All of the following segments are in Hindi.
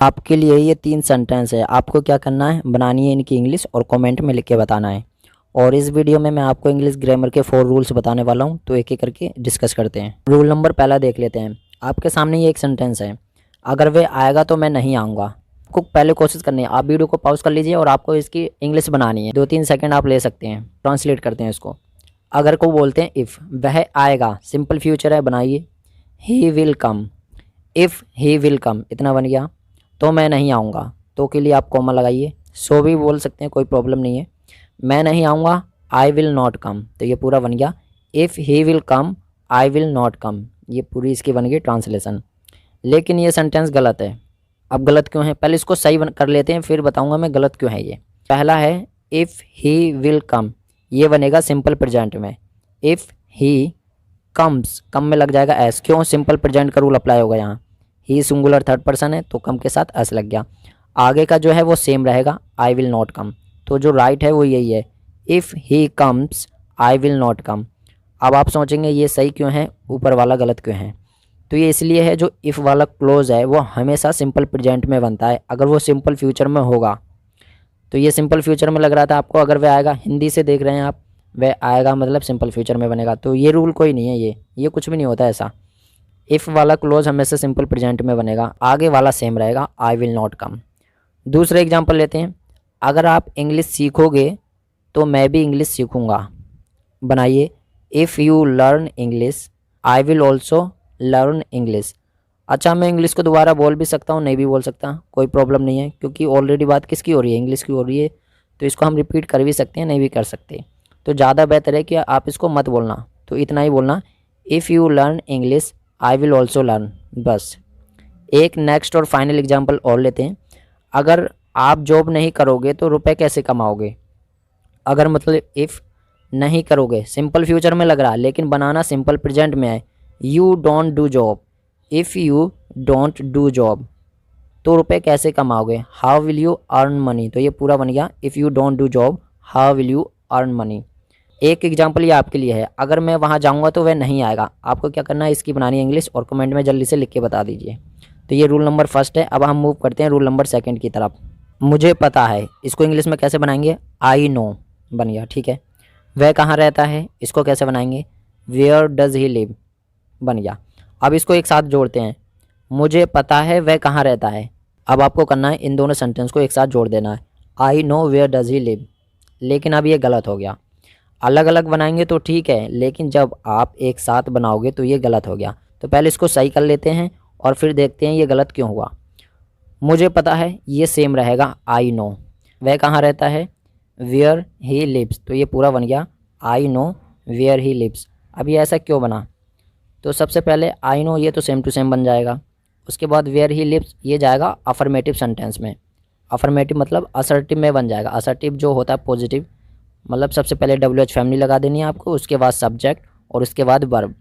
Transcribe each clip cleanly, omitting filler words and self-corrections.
आपके लिए ये 3 सेंटेंस है, आपको क्या करना है, बनानी है इनकी इंग्लिश और कमेंट में लिख के बताना है। और इस वीडियो में मैं आपको इंग्लिश ग्रामर के 4 रूल्स बताने वाला हूँ, तो एक एक करके डिस्कस करते हैं। रूल नंबर पहला देख लेते हैं। आपके सामने ये एक सेंटेंस है, अगर वे आएगा तो मैं नहीं आऊँगा। आपको पहले कोशिश करनी है, आप वीडियो को पॉज कर लीजिए और आपको इसकी इंग्लिश बनानी है। 2-3 सेकंड आप ले सकते हैं। ट्रांसलेट करते हैं इसको। अगर को बोलते हैं इफ़, वह आएगा, सिंपल फ्यूचर है, बनाइए he will come. If he will come इतना बन गया। तो मैं नहीं आऊँगा, तो के लिए आप कॉमा लगाइए। सो भी बोल सकते हैं, कोई प्रॉब्लम नहीं है। मैं नहीं आऊँगा, आई विल नॉट कम, तो ये पूरा बन गया। If he will come, I will not come, ये पूरी इसकी बन गई ट्रांसलेशन। लेकिन ये सेंटेंस गलत है। अब गलत क्यों है, पहले इसको सही कर लेते हैं, फिर बताऊँगा मैं गलत क्यों है ये। पहला है इफ़ ही विल कम, ये बनेगा सिंपल प्रेजेंट में। इफ़ ही कम्स, कम में लग जाएगा एस, क्यों, सिंपल प्रेजेंट का रूल अप्लाई होगा यहाँ। ही सिंगुलर थर्ड पर्सन है तो कम के साथ एस लग गया। आगे का जो है वो सेम रहेगा, आई विल नॉट कम, तो जो राइट है वो यही है, if he comes I will not come. अब आप सोचेंगे ये सही क्यों है, ऊपर वाला गलत क्यों है, तो ये इसलिए है जो इफ़ वाला क्लोज है वो हमेशा सिंपल प्रेजेंट में बनता है। अगर वो सिंपल फ्यूचर में होगा, तो ये सिंपल फ्यूचर में लग रहा था आपको, अगर वह आएगा, हिंदी से देख रहे हैं आप, वह आएगा मतलब सिंपल फ्यूचर में बनेगा, तो ये रूल कोई नहीं है, ये कुछ भी नहीं होता ऐसा। इफ़ वाला क्लोज हमेशा सिंपल प्रेजेंट में बनेगा, आगे वाला सेम रहेगा, आई विल नॉट कम। दूसरा एग्जांपल लेते हैं। अगर आप इंग्लिश सीखोगे तो मैं भी इंग्लिश सीखूंगा, बनाइए if you learn English I will also learn English. अच्छा, मैं इंग्लिश को दोबारा बोल भी सकता हूँ, नहीं भी बोल सकता, कोई प्रॉब्लम नहीं है, क्योंकि ऑलरेडी बात किसकी हो रही है, इंग्लिश की हो रही है, तो इसको हम रिपीट कर भी सकते हैं, नहीं भी कर सकते। तो ज़्यादा बेहतर है कि आप इसको मत बोलना, तो इतना ही बोलना, if you learn English I will also learn, बस। एक नेक्स्ट और फाइनल एग्जाम्पल और लेते हैं। अगर आप जॉब नहीं करोगे तो रुपए कैसे कमाओगे। अगर मतलब इफ़ नहीं करोगे, सिंपल फ्यूचर में लग रहा है लेकिन बनाना सिंपल प्रेजेंट में है। You don't do job, if you don't do job, तो रुपए कैसे कमाओगे, how will you earn money, तो ये पूरा बन गया, if you don't do job how will you earn money. एक एग्जाम्पल ये आपके लिए है, अगर मैं वहाँ जाऊँगा तो वह नहीं आएगा। आपको क्या करना है, इसकी बनानी है इंग्लिश और कमेंट में जल्दी से लिख के बता दीजिए। तो ये रूल नंबर फर्स्ट है। अब हम मूव करते हैं रूल नंबर सेकंड की तरफ। मुझे पता है, इसको इंग्लिश में कैसे बनाएंगे, आई नो बन गया, ठीक है। वह कहाँ रहता है, इसको कैसे बनाएंगे, वेयर डज ही लिव बन गया। अब इसको एक साथ जोड़ते हैं, मुझे पता है वह कहाँ रहता है। अब आपको करना है इन दोनों सेंटेंस को एक साथ जोड़ देना है, I know where does he live. लेकिन अब ये गलत हो गया, अलग अलग बनाएंगे तो ठीक है, लेकिन जब आप एक साथ बनाओगे तो ये गलत हो गया। तो पहले इसको सही कर लेते हैं और फिर देखते हैं ये गलत क्यों हुआ। मुझे पता है, ये सेम रहेगा, आई नो। वह कहाँ रहता है, वेयर ही लिव्स, तो ये पूरा बन गया, I know where he lives. अब ये ऐसा क्यों बना, तो सबसे पहले आई नो ये तो सेम टू सेम बन जाएगा। उसके बाद वेयर ही लिव्स ये जाएगा अफर्मेटिव सेंटेंस में। अफर्मेटिव मतलब असर्टिव में बन जाएगा। असर्टिव जो होता है पॉजिटिव, मतलब सबसे पहले WH फैमिली लगा देनी है आपको, उसके बाद सब्जेक्ट और उसके बाद वर्ब।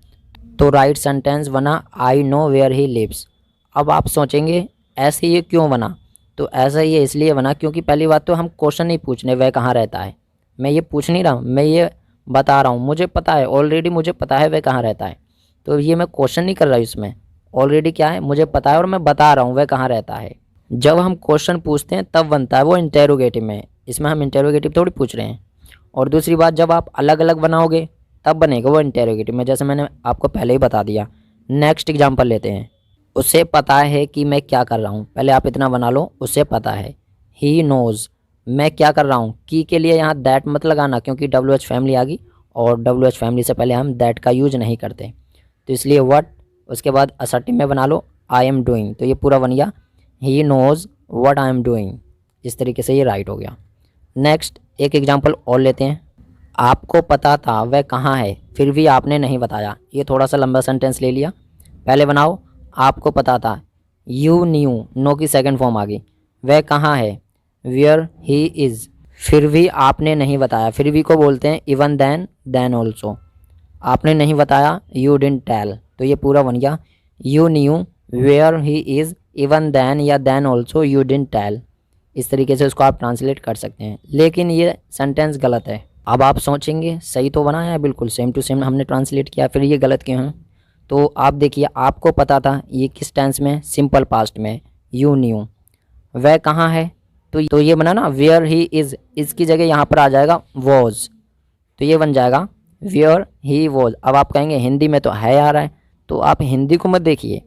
तो राइट सेंटेंस बना, I know where he lives. अब आप सोचेंगे ऐसे ये क्यों बना, तो ऐसा ये इसलिए बना क्योंकि पहली बात तो हम क्वेश्चन नहीं पूछने वह कहाँ रहता है, मैं ये पूछ नहीं रहा हूँ, मैं ये बता रहा हूँ, मुझे पता है, ऑलरेडी मुझे पता है वह कहाँ रहता है। तो ये मैं क्वेश्चन नहीं कर रहा हूँ, इसमें ऑलरेडी क्या है, मुझे पता है और मैं बता रहा हूँ वह कहाँ रहता है। जब हम क्वेश्चन पूछते हैं तब बनता है वो इंटेरोगेटिव में, इसमें हम इंटेरोगेटिव थोड़ी पूछ रहे हैं। और दूसरी बात, जब आप अलग अलग बनाओगे तब बनेगा वो इंटेरोगेटिव में, जैसे मैंने आपको पहले ही बता दिया। नेक्स्ट एग्जांपल लेते हैं। उसे पता है कि मैं क्या कर रहा हूँ, पहले आप इतना बना लो, उसे पता है, ही नोज़ मैं क्या कर रहा हूँ। की के लिए यहाँ दैट मत लगाना क्योंकि WH फैमिली आ गई और WH फैमिली से पहले हम दैट का यूज नहीं करते, तो इसलिए व्हाट, उसके बाद असर्टिव में बना लो, आई एम डूइंग, तो ये पूरा बन गया, he knows what I am doing. इस तरीके से ये राइट हो गया। नेक्स्ट एक एग्जांपल और लेते हैं। आपको पता था वह कहाँ है फिर भी आपने नहीं बताया, ये थोड़ा सा लंबा सेंटेंस ले लिया। पहले बनाओ, आपको पता था, यू न्यू, नो की सेकंड फॉर्म आ गई, वह कहाँ है, वेयर ही इज़, फिर भी आपने नहीं बताया, फिर भी को बोलते हैं इवन देन, देन ऑल्सो। आपने नहीं बताया, यू डिडंट टेल, तो ये पूरा बन गया, you knew where he is even then या then also you didn't tell. इस तरीके से उसको आप ट्रांसलेट कर सकते हैं, लेकिन ये सेंटेंस गलत है। अब आप सोचेंगे सही तो बना है, बिल्कुल सेम टू सेम हमने ट्रांसलेट किया, फिर ये गलत क्यों है। तो आप देखिए, आपको पता था ये किस टेंस में, सिंपल पास्ट में, यू न्यू। वह कहाँ है, तो ये बना ना वेयर ही इज़, इसकी जगह यहाँ पर आ जाएगा वॉज, तो ये बन जाएगा वेयर ही वॉज। अब आप कहेंगे हिंदी में तो है आ रहा है, तो आप हिंदी को मत देखिए,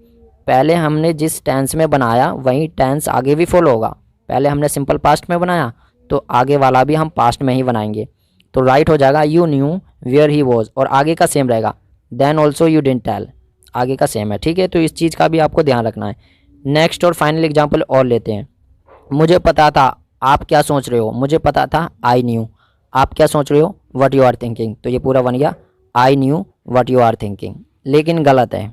पहले हमने जिस टेंस में बनाया वही टेंस आगे भी फॉलो होगा। पहले हमने सिंपल पास्ट में बनाया तो आगे वाला भी हम पास्ट में ही बनाएंगे। तो राइट हो जाएगा you knew where he was, और आगे का सेम रहेगा then also you didn't tell, आगे का सेम है, ठीक है। तो इस चीज़ का भी आपको ध्यान रखना है। नेक्स्ट और फाइनल एग्जाम्पल और लेते हैं। मुझे पता था, आप क्या सोच रहे हो, मुझे पता था आई न्यू, आप क्या सोच रहे हो व्हाट यू आर थिंकिंग, तो ये पूरा बन गया I knew what you are thinking, लेकिन गलत है।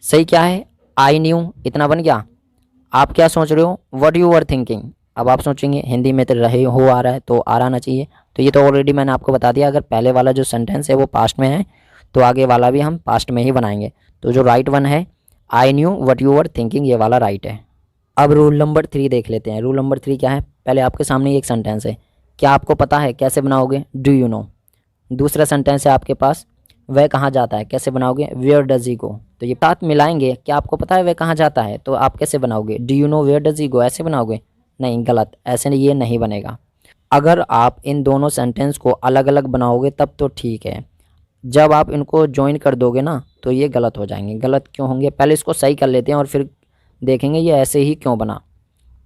सही क्या है, आई न्यू इतना बन गया, आप क्या सोच रहे हो व्हाट यू आर थिंकिंग। अब आप सोचेंगे हिंदी में तो रहे हो आ रहा है तो आ रहना चाहिए, तो ये तो ऑलरेडी मैंने आपको बता दिया, अगर पहले वाला जो सेंटेंस है वो पास्ट में है तो आगे वाला भी हम पास्ट में ही बनाएंगे। तो जो राइट वन है I knew what you are thinking, ये वाला राइट है। अब रूल नंबर 3 देख लेते हैं। रूल नंबर 3 क्या है, पहले आपके सामने ही एक सेंटेंस है, क्या आपको पता है, कैसे बनाओगे, डू यू नो। दूसरा सेंटेंस है आपके पास, वह कहाँ जाता है, कैसे बनाओगे, वेयर डज ही गो। तो ये साथ मिलाएंगे, क्या आपको पता है वह कहाँ जाता है, तो आप कैसे बनाओगे, do you know where does he go, ऐसे बनाओगे, नहीं गलत, ऐसे नहीं, ये नहीं बनेगा। अगर आप इन दोनों सेंटेंस को अलग अलग बनाओगे तब तो ठीक है, जब आप इनको ज्वाइन कर दोगे ना तो ये गलत हो जाएंगे। गलत क्यों होंगे, पहले इसको सही कर लेते हैं और फिर देखेंगे ये ऐसे ही क्यों बना।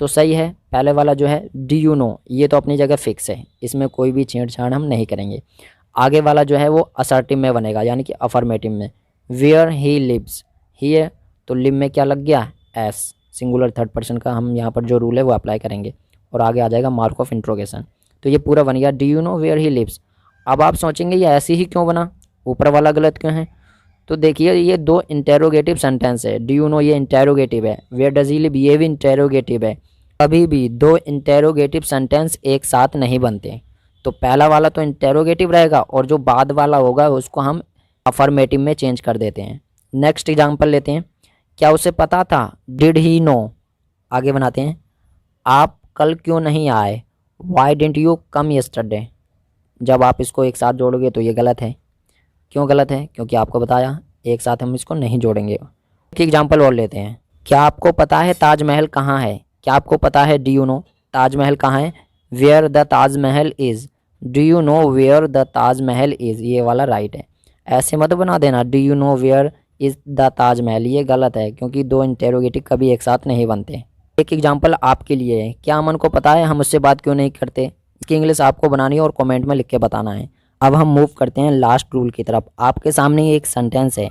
तो सही है, पहले वाला जो है डी यू नो, ये तो अपनी जगह फिक्स है, इसमें कोई भी छेड़छाड़ हम नहीं करेंगे। आगे वाला जो है वो असर्टिव में बनेगा, यानी कि अफर्मेटिव में। वेयर ही लिव्स, ही है तो लिव में क्या लग गया, एस, सिंगुलर थर्ड पर्सन का हम यहाँ पर जो रूल है वो अप्लाई करेंगे, और आगे आ जाएगा मार्क ऑफ इंट्रोगेशन। तो ये पूरा बन गया do you know where he lives. अब आप सोचेंगे ये ऐसे ही क्यों बना, ऊपर वाला गलत क्यों है, तो देखिए ये दो इंटेरोगेटिव सेंटेंस है, डू यू नो ये इंटेरोगेटिव है, वेयर डज ही लिव ये भी इंटेरोगेटिव है। कभी भी दो इंटेरोगेटिव सेंटेंस एक साथ नहीं बनते, तो पहला वाला तो इंटेरोगेटिव रहेगा और जो बाद वाला होगा उसको हम अफर्मेटिव में चेंज कर देते हैं। नेक्स्ट एग्जांपल लेते हैं, क्या उसे पता था, डिड ही नो। आगे बनाते हैं, आप कल क्यों नहीं आए, Y didn't you come yesterday. जब आप इसको एक साथ जोड़ोगे तो ये गलत है, क्यों गलत है, क्योंकि आपको बताया एक साथ हम इसको नहीं जोड़ेंगे। एक एग्जांपल और लेते हैं, क्या आपको पता है ताजमहल कहाँ है, क्या आपको पता है, डू यू नो ताजमहल कहाँ है, where the Taj Mahal is, do you know where the Taj Mahal is, ये वाला राइट है। ऐसे मत बना देना do you know where is the Taj Mahal, ये गलत है, क्योंकि दो इंटेरोगेटिव कभी एक साथ नहीं बनते। एक एग्जांपल आपके लिए है, क्या अमन को पता है हम उससे बात क्यों नहीं करते। इसकी इंग्लिश आपको बनानी है और कमेंट में लिख के बताना है। अब हम मूव करते हैं लास्ट रूल की तरफ। आपके सामने ही एक सेंटेंस है,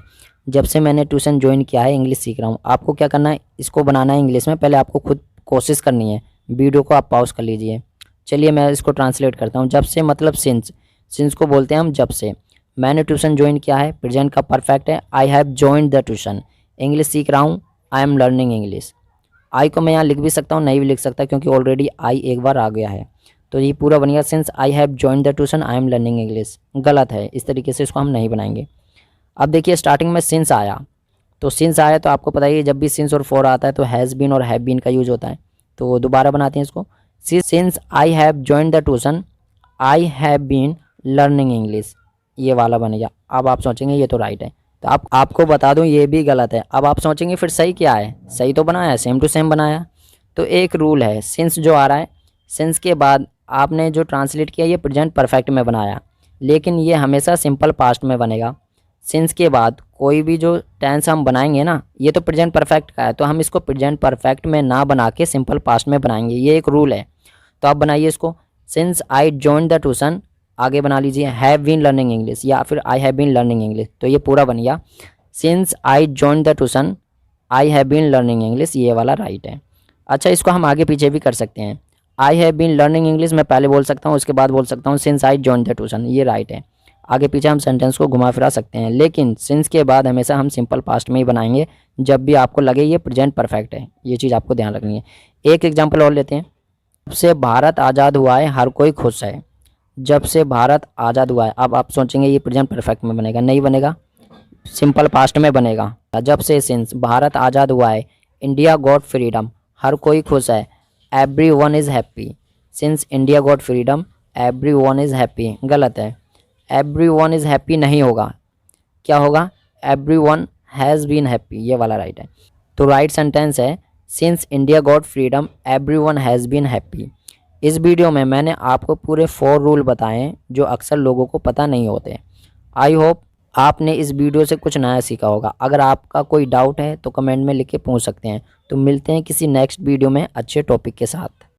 जब से मैंने ट्यूशन ज्वाइन किया है इंग्लिश सीख रहा हूँ। आपको क्या करना है, इसको बनाना है इंग्लिश में, पहले आपको खुद कोशिश करनी है। वीडियो को आप पॉज कर लीजिए। चलिए मैं इसको ट्रांसलेट करता हूँ। जब से मतलब सिंस, सिंस को बोलते हैं हम जब से। मैंने ट्यूशन ज्वाइन किया है, प्रेजेंट का परफेक्ट है, आई have joined the tuition. English सीख रहा हूँ, आई एम लर्निंग इंग्लिश। आई को मैं यहाँ लिख भी सकता हूँ, नहीं भी लिख सकता, क्योंकि ऑलरेडी आई एक बार आ गया है। तो ये पूरा बन गया, since I have joined the tuition I am learning English. गलत है, इस तरीके से इसको हम नहीं बनाएंगे। अब देखिए स्टार्टिंग में सिंस आया, तो सिंस आया तो आपको पता ही है जब भी सिंस और फॉर आता है तो हैज़ बीन और हैव बीन का यूज होता है। तो दोबारा बनाते हैं इसको, since I have joined the tuition I have been learning English, ये वाला बन गया। अब आप सोचेंगे ये तो राइट है, तो आपको बता दूं ये भी गलत है। अब आप सोचेंगे फिर सही क्या है, सही तो बनाया है, सेम टू सेम बनाया। तो एक रूल है, सिंस जो आ रहा है, सिंस के बाद आपने जो ट्रांसलेट किया ये प्रेजेंट परफेक्ट में बनाया, लेकिन ये हमेशा सिंपल पास्ट में बनेगा। सिंस के बाद कोई भी जो टेंस हम बनाएंगे ना, ये तो प्रेजेंट परफेक्ट का है, तो हम इसको प्रेजेंट परफेक्ट में ना बना के सिंपल पास्ट में बनाएंगे, ये एक रूल है। तो आप बनाइए इसको, since I joined the tuition, आगे बना लीजिए हैव बीन लर्निंग इंग्लिश या फिर I have been learning English. तो ये पूरा बन गया, since I joined the tuition I have been learning English, ये वाला राइट है। अच्छा, इसको हम आगे पीछे भी कर सकते हैं। I have been learning English मैं पहले बोल सकता हूँ, उसके बाद बोल सकता हूँ since I joined the tuition, ये राइट है। आगे पीछे हम सेंटेंस को घुमा फिरा सकते हैं, लेकिन सिंस के बाद हमेशा हम सिंपल पास्ट में ही बनाएंगे जब भी आपको लगे ये प्रेजेंट परफेक्ट है। ये चीज़ आपको ध्यान रखनी है। एक एग्जांपल और लेते हैं, जब से भारत आज़ाद हुआ है हर कोई खुश है। जब से भारत आज़ाद हुआ है, अब आप सोचेंगे ये प्रेजेंट परफेक्ट में बनेगा, नहीं बनेगा, सिंपल पास्ट में बनेगा। जब से, सिंस भारत आज़ाद हुआ है, इंडिया गॉट फ्रीडम, हर कोई खुश है, every one is happy. Since India got freedom every one is happy, गलत है, एवरी वन इज़ हैप्पी नहीं होगा, क्या होगा, everyone has been happy, ये वाला राइट है। तो राइट सेंटेंस है since India got freedom everyone has been happy. इस वीडियो में मैंने आपको पूरे 4 रूल बताए हैं जो अक्सर लोगों को पता नहीं होते। आई होप आपने इस वीडियो से कुछ नया सीखा होगा। अगर आपका कोई डाउट है तो कमेंट में लिख के पूछ सकते हैं। तो मिलते हैं किसी नेक्स्ट वीडियो में अच्छे टॉपिक के साथ।